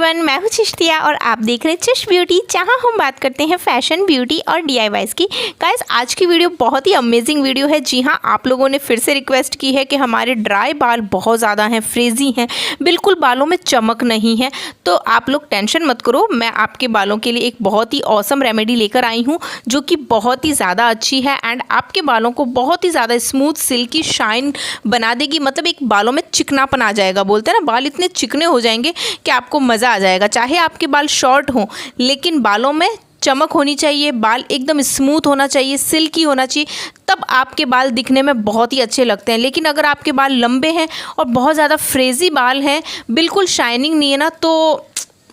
Everyone, मैं हूँ चिश्तिया और आप देख रहे हैं चिश ब्यूटी, जहाँ हम बात करते हैं फैशन, ब्यूटी और DIYs की। गाइस, आज की वीडियो बहुत ही अमेजिंग वीडियो है। जी हाँ, आप लोगों ने फिर से रिक्वेस्ट की है कि हमारे ड्राई बाल बहुत ज़्यादा हैं, फ्रेजी हैं, बिल्कुल बालों में चमक नहीं है। तो आप लोग टेंशन मत करो, मैं आपके बालों के लिए एक बहुत ही ऑसम रेमेडी लेकर आई हूँ जो कि बहुत ही ज़्यादा अच्छी है एंड आपके बालों को बहुत ही ज़्यादा स्मूथ, सिल्की, शाइन बना देगी। मतलब एक बालों में चिकनापन आ जाएगा। बोलते हैं ना, बाल इतने चिकने हो जाएंगे कि आपको मज़ा आ जाएगा। चाहे आपके बाल शॉर्ट हों, लेकिन बालों में चमक होनी चाहिए, बाल एकदम स्मूथ होना चाहिए, सिल्की होना चाहिए, तब आपके बाल दिखने में बहुत ही अच्छे लगते हैं। लेकिन अगर आपके बाल लंबे हैं और बहुत ज़्यादा फ्रेजी बाल हैं, बिल्कुल शाइनिंग नहीं है ना, तो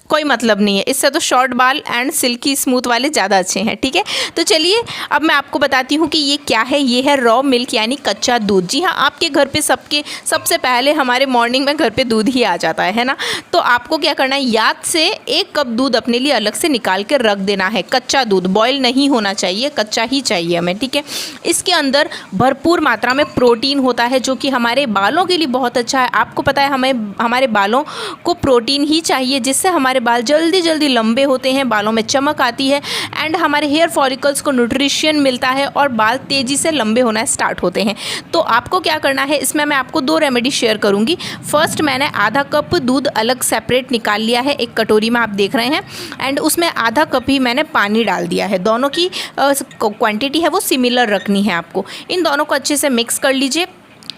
कोई मतलब नहीं है। इससे तो शॉर्ट बाल एंड सिल्की स्मूथ वाले ज़्यादा अच्छे हैं। ठीक है, तो चलिए अब मैं आपको बताती हूँ कि ये क्या है। ये है रॉ मिल्क यानी कच्चा दूध। जी हाँ, आपके घर पे सबसे पहले हमारे मॉर्निंग में घर पे दूध ही आ जाता है ना। तो आपको क्या करना है, याद से 1 कप दूध अपने लिए अलग से निकाल के रख देना है। कच्चा दूध, बॉयल नहीं होना चाहिए, कच्चा ही चाहिए हमें। ठीक है, इसके अंदर भरपूर मात्रा में प्रोटीन होता है जो कि हमारे बालों के लिए बहुत अच्छा है। आपको पता है, हमें हमारे बालों को प्रोटीन ही चाहिए, जिससे हमारे बाल जल्दी जल्दी लंबे होते हैं, बालों में चमक आती है एंड हमारे हेयर फॉलिकल्स को न्यूट्रिशन मिलता है और बाल तेज़ी से लंबे होना स्टार्ट होते हैं। तो आपको क्या करना है, इसमें मैं आपको 2 रेमेडी शेयर करूंगी। फर्स्ट, मैंने आधा कप दूध अलग सेपरेट निकाल लिया है, एक कटोरी में आप देख रहे हैं, एंड उसमें आधा कप ही मैंने पानी डाल दिया है। दोनों की क्वांटिटी है वो सिमिलर रखनी है आपको। इन दोनों को अच्छे से मिक्स कर लीजिए।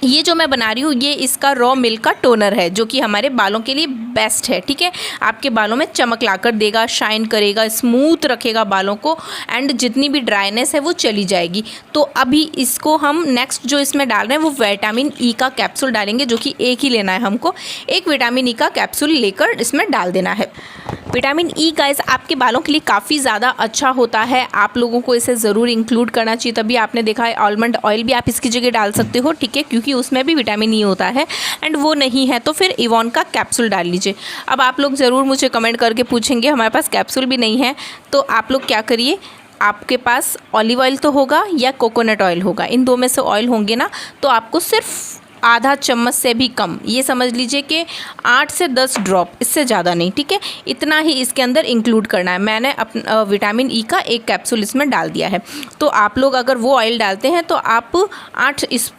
ये जो मैं बना रही हूँ, ये इसका रॉ मिल्क का टोनर है जो कि हमारे बालों के लिए बेस्ट है। ठीक है, आपके बालों में चमक लाकर देगा, शाइन करेगा, स्मूथ रखेगा बालों को एंड जितनी भी ड्राइनेस है वो चली जाएगी। तो अभी इसको हम नेक्स्ट जो इसमें डाल रहे हैं वो विटामिन ई का कैप्सूल डालेंगे, जो कि एक ही लेना है हमको। एक विटामिन ई का कैप्सूल लेकर इसमें डाल देना है। विटामिन ई गाइस आपके बालों के लिए काफ़ी ज़्यादा अच्छा होता है, आप लोगों को इसे ज़रूर इंक्लूड करना चाहिए। तभी आपने देखा है आलमंड ऑयल भी आप इसकी जगह डाल सकते हो। ठीक है, क्योंकि उसमें भी विटामिन ई होता है एंड वो नहीं है तो फिर इवॉन का कैप्सूल डाल लीजिए। अब आप लोग ज़रूर मुझे कमेंट करके पूछेंगे हमारे पास कैप्सूल भी नहीं है, तो आप लोग क्या करिए, आपके पास ऑलिव ऑयल तो होगा या कोकोनट ऑयल होगा, इन 2 में से ऑयल होंगे ना, तो आपको सिर्फ आधा चम्मच से भी कम, ये समझ लीजिए कि 8 से 10 ड्रॉप, इससे ज़्यादा नहीं। ठीक है, इतना ही इसके अंदर इंक्लूड करना है। मैंने विटामिन ई का एक कैप्सूल इसमें डाल दिया है। तो आप लोग अगर वो ऑयल डालते हैं तो आप 8 इस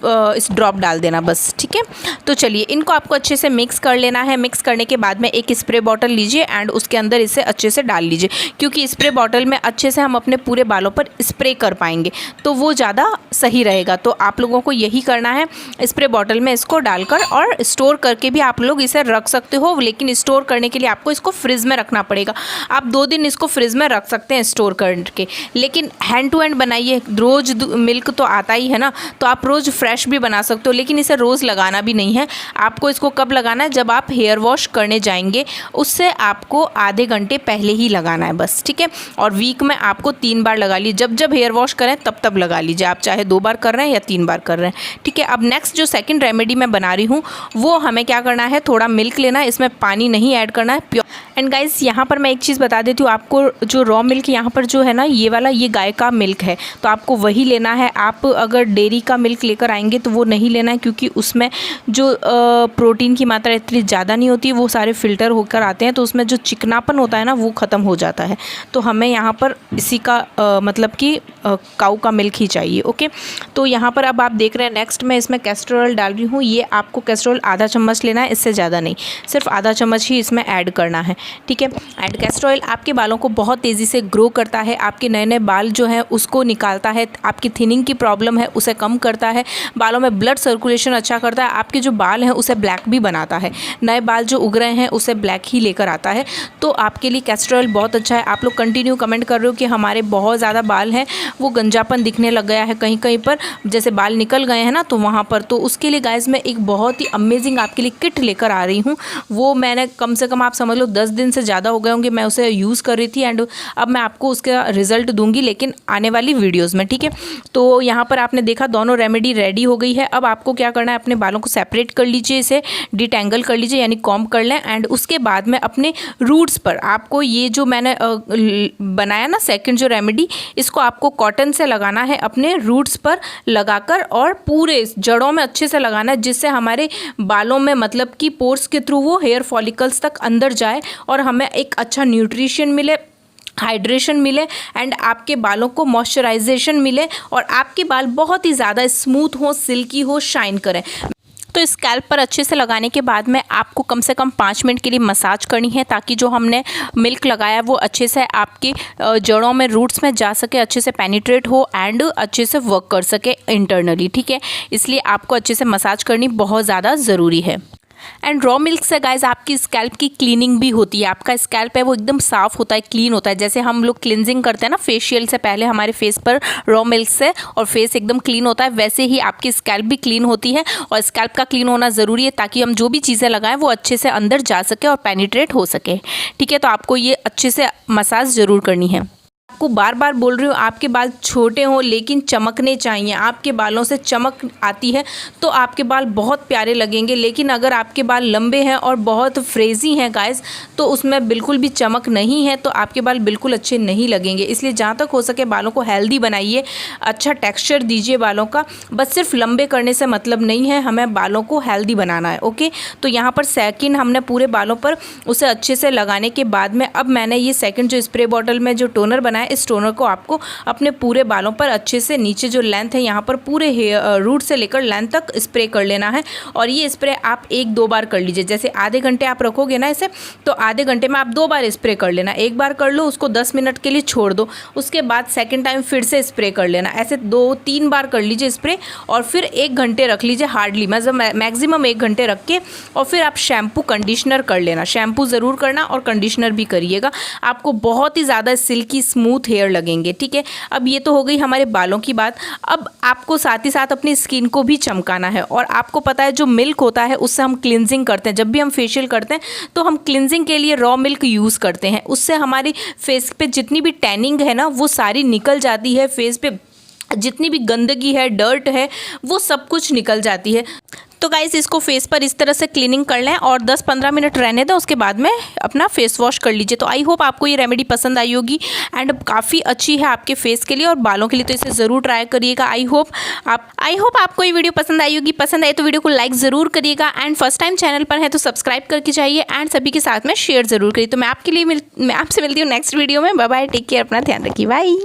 ड्रॉप डाल देना बस। ठीक है, तो चलिए इनको आपको अच्छे से मिक्स कर लेना है। मिक्स करने के बाद में एक स्प्रे बॉटल लीजिए एंड उसके अंदर इसे अच्छे से डाल लीजिए, क्योंकि स्प्रे बॉटल में अच्छे से हम अपने पूरे बालों पर स्प्रे कर पाएंगे, तो वो ज़्यादा सही रहेगा। तो आप लोगों को यही करना है, स्प्रे बॉटल में इसको डालकर, और स्टोर करके भी आप लोग इसे रख सकते हो, लेकिन स्टोर करने के लिए आपको इसको फ्रिज में रखना पड़ेगा। आप 2 दिन इसको फ्रिज में रख सकते हैं स्टोर करके, लेकिन हैंड टू हैंड बनाइए। रोज़ मिल्क तो आता ही है ना, तो आप रोज़ फ्रेश भी बना सकते हो, लेकिन इसे रोज़ लगाना भी नहीं है। आपको इसको कब लगाना है, जब आप हेयर वॉश करने जाएंगे, उससे आपको आधे घंटे पहले ही लगाना है बस। ठीक है, और वीक में आपको 3 बार लगा लीजिए। जब जब हेयर वॉश करें तब लगा लीजिए, आप चाहे 2 बार कर रहे हैं या 3 बार कर रहे हैं। ठीक है, अब नेक्स्ट जो सेकंड रेमेडी मैं बना रही हूँ, वो हमें क्या करना है, थोड़ा मिल्क लेना है, इसमें पानी नहीं ऐड करना है, प्योर। एंड गाइस, यहाँ पर मैं एक चीज़ बता देती हूँ आपको, जो रॉ मिल्क यहाँ पर जो है ना, ये वाला, ये गाय का मिल्क है, तो आपको वही लेना है। आप अगर डेयरी का मिल्क लेकर आएंगे तो वो नहीं लेना है, क्योंकि उसमें जो प्रोटीन की मात्रा इतनी ज़्यादा नहीं होती, वो सारे फिल्टर होकर आते हैं, तो उसमें जो चिकनापन होता है ना, वो ख़त्म हो जाता है। तो हमें यहाँ पर इसी का मतलब कि काऊ का मिल्क ही चाहिए। ओके, तो यहाँ पर अब आप देख रहे हैं, नेक्स्ट मैं इसमें कैस्टर ऑयल डाल रही हूँ। ये आपको कैस्टर ऑयल आधा चम्मच लेना है, इससे ज़्यादा नहीं, सिर्फ आधा चम्मच ही इसमें ऐड करना है। ठीक है, एंड कैस्टर ऑयल आपके बालों को बहुत तेज़ी से ग्रो करता है, आपके नए नए बाल जो हैं उसको निकालता है, आपकी थिनिंग की प्रॉब्लम है उसे कम करता है, बालों में ब्लड सर्कुलेशन अच्छा करता है, आपके जो बाल हैं उसे ब्लैक भी बनाता है, नए बाल जो उग रहे हैं उसे ब्लैक ही लेकर आता है। तो आपके लिए कैस्टर ऑयल बहुत अच्छा है। आप लोग कंटिन्यू कमेंट कर रहे हो कि हमारे बहुत ज़्यादा बाल हैं, वो गंजापन दिखने लग गया है कहीं कहीं पर, जैसे बाल निकल गए हैं ना, तो वहाँ पर, तो उसके लिए गाइस मैं एक बहुत ही अमेजिंग आपके लिए किट लेकर आ रही हूँ। वो मैंने कम से कम आप समझ लो 10 दिन से ज़्यादा हो गए होंगे मैं उसे यूज़ कर रही थी, एंड अब मैं आपको उसका रिजल्ट दूंगी, लेकिन आने वाली वीडियोज़ में। ठीक है, तो यहाँ पर आपने देखा दोनों रेमेडी रेडी हो गई है। अब आपको क्या करना है, अपने बालों को सेपरेट कर लीजिए, इसे डिटेंगल कर लीजिए यानी कॉम्ब कर लें, एंड उसके बाद में अपने रूट्स पर आपको ये जो मैंने बनाया ना सेकंड जो रेमेडी, इसको आपको कॉटन से लगाना है, अपने रूट्स पर लगाकर, और पूरे जड़ों में अच्छे से लगाना है जिससे हमारे बालों में मतलब कि पोर्स के थ्रू वो हेयर फॉलिकल्स तक अंदर जाए और हमें एक अच्छा न्यूट्रिशन मिले, हाइड्रेशन मिले एंड आपके बालों को मॉइस्चराइजेशन मिले और आपके बाल बहुत ही ज़्यादा स्मूथ हो, सिल्की हो, शाइन करें। तो स्कैल्प पर अच्छे से लगाने के बाद में आपको कम से कम 5 मिनट के लिए मसाज करनी है ताकि जो हमने मिल्क लगाया वो अच्छे से आपकी जड़ों में, रूट्स में जा सके, अच्छे से पेनिट्रेट हो एंड अच्छे से वर्क कर सके इंटरनली, ठीक है। इसलिए आपको अच्छे से मसाज करनी बहुत ज़्यादा ज़रूरी है। एंड रॉ मिल्क से गाइज आपकी स्कैल्प की क्लीनिंग भी होती है। आपका स्कैल्प है वो एकदम साफ़ होता है, क्लीन होता है। जैसे हम लोग क्लिनजिंग करते हैं ना फेशियल से पहले हमारे फेस पर रॉ मिल्क से और फेस एकदम क्लीन होता है, वैसे ही आपकी स्कैल्प भी क्लीन होती है। और स्कैल्प का क्लीन होना ज़रूरी है ताकि हम जो भी चीज़ें लगाएं वो अच्छे से अंदर जा सके और पेनिट्रेट हो सके, ठीक है। तो आपको ये अच्छे से मसाज ज़रूर करनी है। आपको बार बार बोल रही हूँ, आपके बाल छोटे हों लेकिन चमकने चाहिए। आपके बालों से चमक आती है तो आपके बाल बहुत प्यारे लगेंगे, लेकिन अगर आपके बाल लंबे हैं और बहुत फ्रेजी हैं गाइस तो उसमें बिल्कुल भी चमक नहीं है, तो आपके बाल बिल्कुल अच्छे नहीं लगेंगे। इसलिए जहाँ तक हो सके बालों को हेल्दी बनाइए, अच्छा टेक्स्चर दीजिए बालों का। बस सिर्फ लंबे करने से मतलब नहीं है, हमें बालों को हेल्दी बनाना है, ओके। तो यहाँ पर सेकंड हमने पूरे बालों पर उसे अच्छे से लगाने के बाद में अब मैंने ये सेकंड जो स्प्रे बॉटल में जो टोनर बनाया, इस टोनर को आपको अपने पूरे बालों पर अच्छे से नीचे जो लेंथ है यहाँ पर पूरे रूट से लेकर लेंथ तक स्प्रे कर लेना है। और ये स्प्रे आप 1-2 बार कर लीजिए। जैसे आधे घंटे आप रखोगे ना इसे, तो आधे घंटे में आप 2 बार स्प्रे कर लेना। एक बार कर लो, उसको 10 मिनट के लिए छोड़ दो, उसके बाद सेकेंड टाइम फिर से स्प्रे कर लेना। ऐसे 2-3 बार कर लीजिए स्प्रे और फिर 1 घंटे रख लीजिए, हार्डली मतलब मैक्सिमम 1 घंटे रख के और फिर आप शैम्पू कंडीशनर कर लेना। शैम्पू ज़रूर करना और कंडीशनर भी करिएगा, आपको बहुत ही ज़्यादा सिल्की स्मूथ हेयर लगेंगे, ठीक है। अब ये तो हो गई हमारे बालों की बात। अब आपको साथ ही साथ अपनी स्किन को भी चमकाना है। और आपको पता है जो मिल्क होता है उससे हम क्लिनजिंग करते हैं। जब भी हम फेशियल करते हैं तो हम क्लिनजिंग के लिए रॉ मिल्क यूज़ करते हैं। उससे हमारी फेस पे जितनी भी टैनिंग है ना वो सारी निकल जाती है। फेस पे जितनी भी गंदगी है, डर्ट है, वो सब कुछ निकल जाती है। तो गाइस इसको फेस पर इस तरह से क्लीनिंग कर लें और 10-15 मिनट रहने दें, उसके बाद में अपना फेस वॉश कर लीजिए। तो आई होप आपको ये रेमेडी पसंद आई होगी एंड काफ़ी अच्छी है आपके फेस के लिए और बालों के लिए, तो इसे ज़रूर ट्राई करिएगा। आई होप आपको ये वीडियो पसंद आई होगी। पसंद आए तो वीडियो को लाइक ज़रूर करिएगा एंड फर्स्ट टाइम चैनल पर है तो सब्सक्राइब करके जाइए एंड सभी के साथ में शेयर ज़रूर करिए। तो मैं आपसे मिलती हूँ नेक्स्ट वीडियो में। बाय बाय, टेक केयर, अपना ध्यान रखिए, बाय।